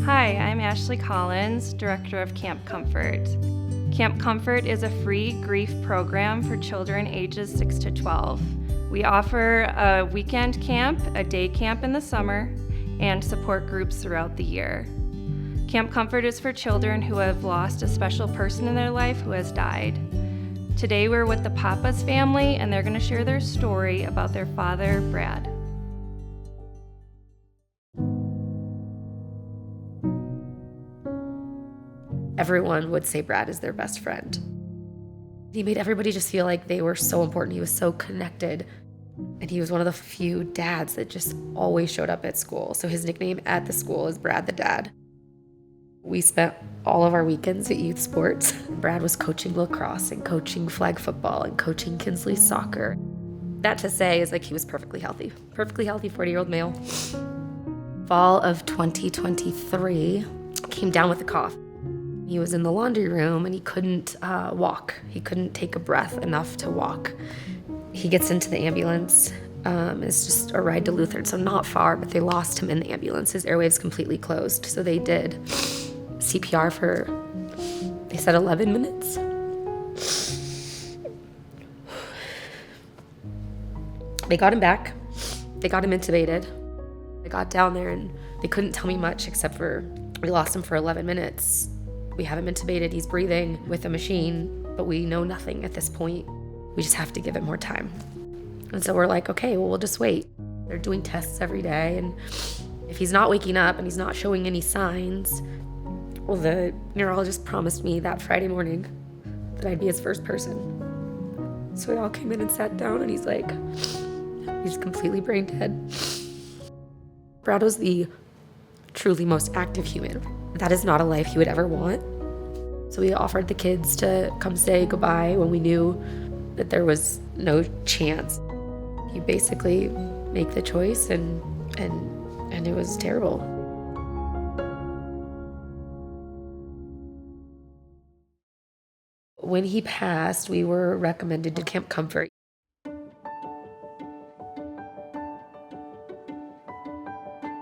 Hi, I'm Ashley Collins, Director of Camp Comfort. Camp Comfort is a free grief program for children ages 6 to 12. We offer a weekend camp, a day camp in the summer, and support groups throughout the year. Camp Comfort is for children who have lost a special person in their life who has died. Today we're with the Pappas family, and they're going to share their story about their father, Brad. Everyone would say Brad is their best friend. He made everybody just feel like they were so important. He was so connected. And he was one of the few dads that just always showed up at school. So his nickname at the school is Brad the Dad. We spent all of our weekends at youth sports. Brad was coaching lacrosse and coaching flag football and coaching Kinsley soccer. That to say is like he was perfectly healthy 40-year-old male. Fall of 2023, came down with a cough. He was in the laundry room and he couldn't walk. He couldn't take a breath enough to walk. He gets into the ambulance. It's just a ride to Lutheran, so not far, but they lost him in the ambulance. His airwaves completely closed. So they did CPR for, they said 11 minutes. They got him back. They got him intubated. I got down there and they couldn't tell me much except for we lost him for 11 minutes. We have him intubated, he's breathing with a machine, but we know nothing at this point. We just have to give it more time. And so we're like, okay, well, we'll just wait. They're doing tests every day, and if he's not waking up and he's not showing any signs, well, the neurologist promised me that Friday morning that I'd be his first person. So we all came in and sat down, and he's like, he's completely brain dead. Brad was the truly most active human. That is not a life he would ever want. So we offered the kids to come say goodbye when we knew that there was no chance. You basically make the choice and it was terrible. When he passed, we were recommended to Camp Comfort.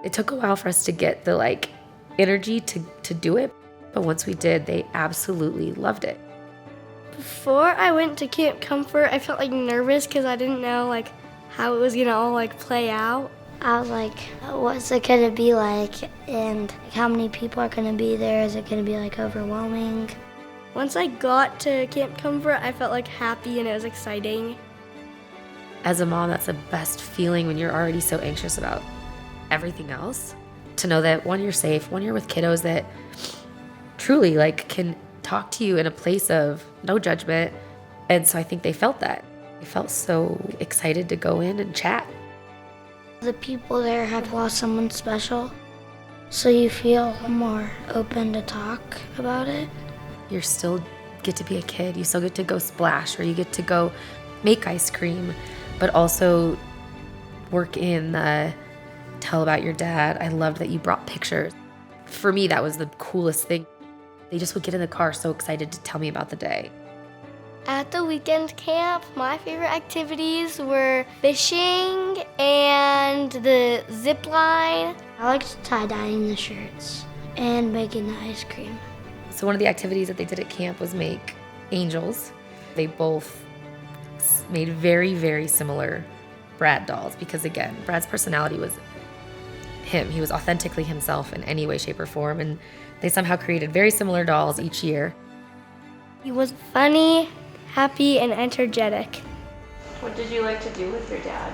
It took a while for us to get the energy to do it, but once we did, they absolutely loved it. Before I went to Camp Comfort, I felt nervous because I didn't know how it was gonna all play out. I was like, what's it gonna be like, and how many people are gonna be there? Is it gonna be overwhelming? Once I got to Camp Comfort, I felt happy and it was exciting. As a mom, that's the best feeling when you're already so anxious about everything else. To know that one, you're safe, one, you're with kiddos that truly can talk to you in a place of no judgment. And so I think they felt that. They felt so excited to go in and chat. The people there have lost someone special, so you feel more open to talk about it. You still get to be a kid. You still get to go splash, or you get to go make ice cream, but also work in the tell about your dad. I loved that you brought pictures. For me, that was the coolest thing. They just would get in the car so excited to tell me about the day. At the weekend camp, my favorite activities were fishing and the zip line. I liked tie-dyeing the shirts and making the ice cream. So one of the activities that they did at camp was make angels. They both made very, very similar Brad dolls because, again, Brad's personality was him. He was authentically himself in any way, shape, or form, and they somehow created very similar dolls each year. He was funny, happy, and energetic. What did you like to do with your dad?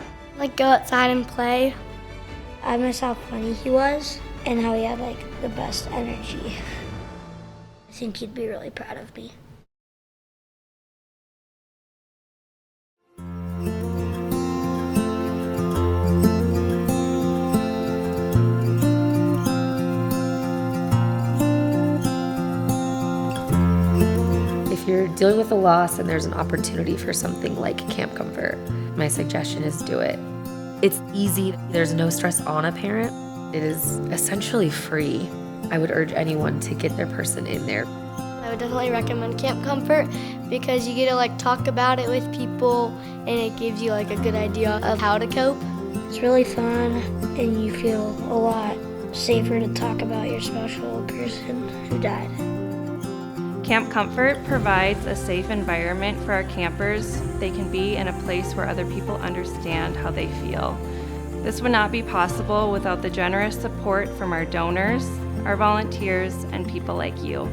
Go outside and play. I miss how funny he was and how he had the best energy. I think he'd be really proud of me. If you're dealing with a loss and there's an opportunity for something like Camp Comfort, my suggestion is do it. It's easy. There's no stress on a parent. It is essentially free. I would urge anyone to get their person in there. I would definitely recommend Camp Comfort because you get to talk about it with people and it gives you a good idea of how to cope. It's really fun and you feel a lot safer to talk about your special person who died. Camp Comfort provides a safe environment for our campers. They can be in a place where other people understand how they feel. This would not be possible without the generous support from our donors, our volunteers, and people like you.